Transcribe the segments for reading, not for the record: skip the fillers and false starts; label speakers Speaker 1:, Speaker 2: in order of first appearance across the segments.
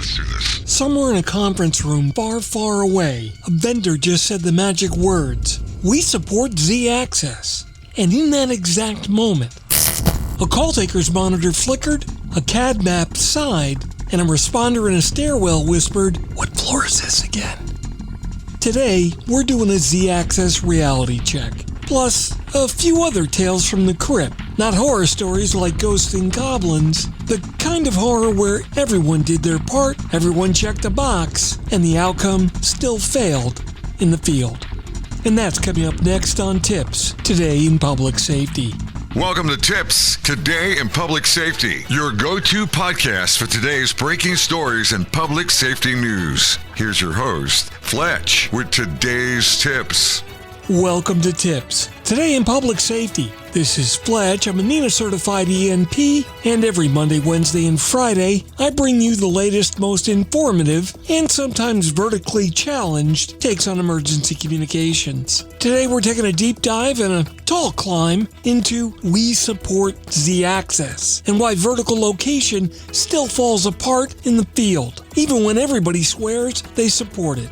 Speaker 1: us through this.
Speaker 2: Somewhere in a conference room far, far away, a vendor just said the magic words, "We support Z-Access." And in that exact moment, a call taker's monitor flickered, a CAD map sighed, and a responder in a stairwell whispered, "What floor is this again?" Today, we're doing a Z-Access reality check, plus a few other tales from the Crypt. Not horror stories like ghosts and goblins, the kind of horror where everyone did their part, everyone checked a box, and the outcome still failed in the field. And that's coming up next on TiPS, Today in Public Safety.
Speaker 1: Welcome to TiPS, Today in Public Safety, your go-to podcast for today's breaking stories and public safety news. Here's your host, Fletch, with today's tips.
Speaker 2: Welcome to TiPS, Today in Public Safety. This is Fletch. I'm a NENA-certified ENP, and every Monday, Wednesday, and Friday, I bring you the latest, most informative, and sometimes vertically challenged takes on emergency communications. Today, we're taking a deep dive and a tall climb into We Support Z-Access, and why vertical location still falls apart in the field, even when everybody swears they support it.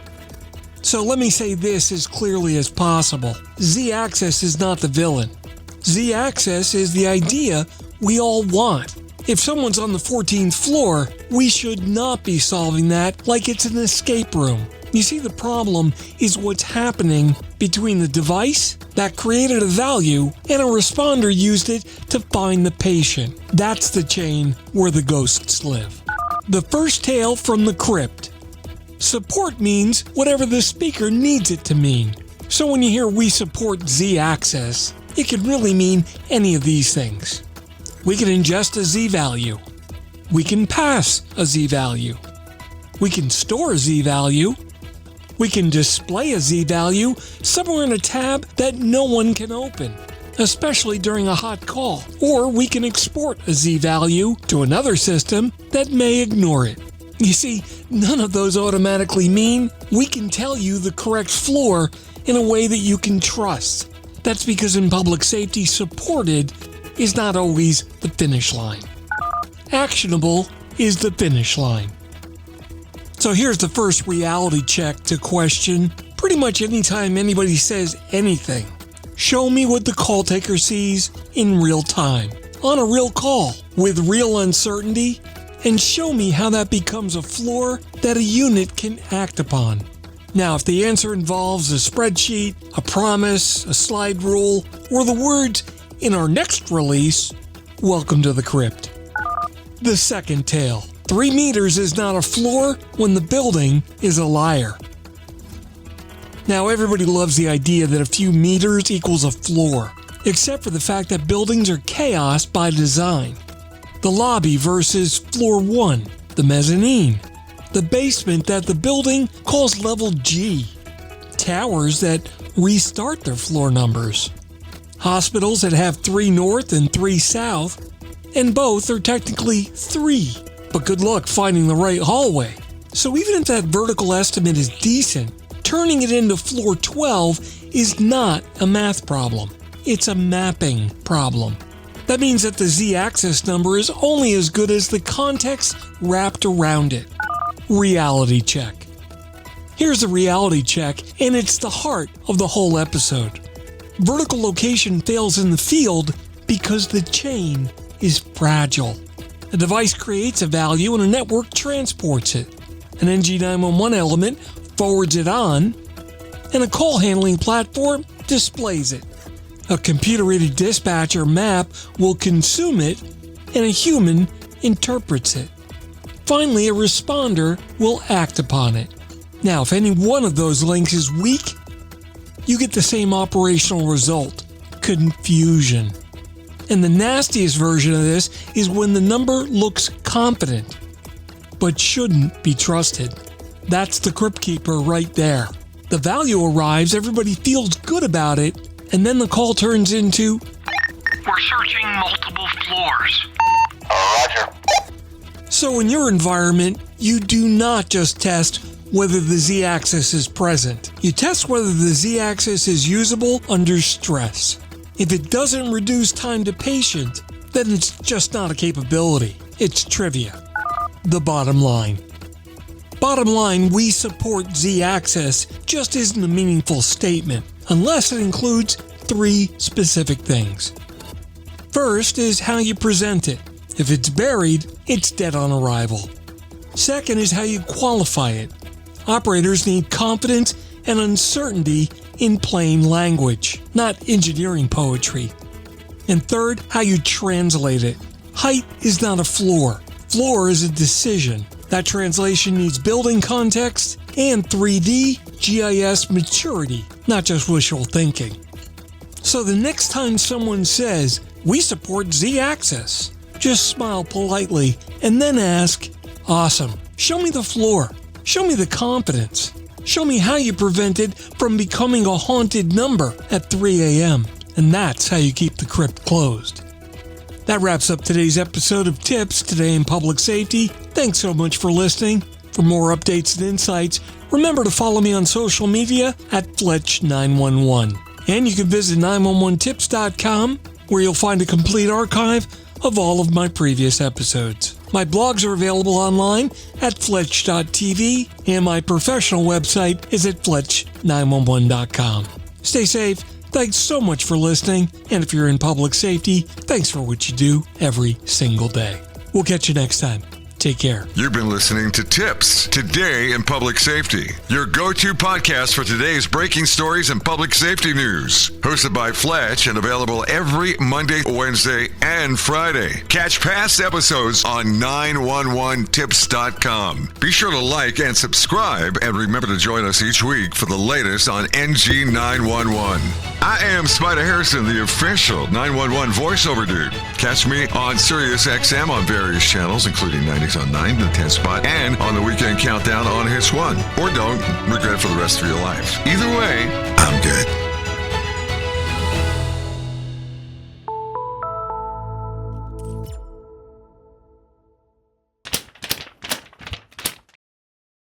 Speaker 2: So let me say this as clearly as possible. Z-Access is not the villain. Z-Access is the idea we all want. If someone's on the 14th floor, we should not be solving that like it's an escape room. You see, the problem is what's happening between the device that created a value and a responder used it to find the patient. That's the chain where the ghosts live. The first tale from the Crypt. Support means whatever the speaker needs it to mean. So when you hear "we support Z-Access," it could really mean any of these things. We can ingest a Z-value. We can pass a Z-value. We can store a Z-value. We can display a Z-value somewhere in a tab that no one can open, especially during a hot call. Or we can export a Z-value to another system that may ignore it. You see, none of those automatically mean we can tell you the correct floor in a way that you can trust. That's because in public safety, supported is not always the finish line. Actionable is the finish line. So here's the first reality check to question pretty much anytime anybody says anything. Show me what the call taker sees in real time, on a real call, with real uncertainty, and show me how that becomes a floor that a unit can act upon. Now, if the answer involves a spreadsheet, a promise, a slide rule, or the words in our next release, welcome to the Crypt. The second tale. 3 meters is not a floor when the building is a liar. Now, everybody loves the idea that a few meters equals a floor, except for the fact that buildings are chaos by design. The lobby versus floor 1, the mezzanine. The basement that the building calls level G. Towers that restart their floor numbers. Hospitals that have 3 north and 3 south, and both are technically 3. But good luck finding the right hallway. So even if that vertical estimate is decent, turning it into floor 12 is not a math problem. It's a mapping problem. That means that the Z-Access number is only as good as the context wrapped around it. Reality check. Here's the reality check, and it's the heart of the whole episode. Vertical location fails in the field because the chain is fragile. A device creates a value and a network transports it. An NG911 element forwards it on, and a call handling platform displays it. A computer-aided dispatcher map will consume it, and a human interprets it. Finally, a responder will act upon it. Now, if any one of those links is weak, you get the same operational result: confusion. And the nastiest version of this is when the number looks confident, but shouldn't be trusted. That's the Crypt Keeper right there. The value arrives, everybody feels good about it, and then the call turns into,
Speaker 3: "We're searching multiple floors."
Speaker 4: Roger.
Speaker 2: So in your environment, you do not just test whether the Z-axis is present. You test whether the Z-axis is usable under stress. If it doesn't reduce time to patient, then it's just not a capability. It's trivia. The bottom line. Bottom line, we support Z-Access just isn't a meaningful statement unless it includes 3 specific things. First is how you present it. If it's buried, it's dead on arrival. Second is how you qualify it. Operators need confidence and uncertainty in plain language, not engineering poetry. And third, how you translate it. Height is not a floor. Floor is a decision. That translation needs building context and 3D GIS maturity, not just wishful thinking. So the next time someone says, "We support Z-Access," just smile politely and then ask, "Awesome. Show me the floor. Show me the confidence. Show me how you prevent it from becoming a haunted number at 3 a.m. And that's how you keep the crypt closed." That wraps up today's episode of TiPS Today in Public Safety. Thanks so much for listening. For more updates and insights, remember to follow me on social media at Fletch911. And you can visit 911tips.com, where you'll find a complete archive of all of my previous episodes. My blogs are available online at Fletch.tv, and my professional website is at Fletch911.com. Stay safe. Thanks so much for listening, and if you're in public safety, thanks for what you do every single day. We'll catch you next time. Take care.
Speaker 1: You've been listening to TiPS Today in Public Safety, your go-to podcast for today's breaking stories and public safety news. Hosted by Fletch and available every Monday, Wednesday, and Friday. Catch past episodes on 911tips.com. Be sure to like and subscribe, and remember to join us each week for the latest on NG 911. I am Spider Harrison, the official 911 voiceover dude. Catch me on Sirius XM on various channels, including 90s on 9, the 10 spot, and on the Weekend Countdown on Hits 1. Or don't regret it for the rest of your life. Either way, I'm good.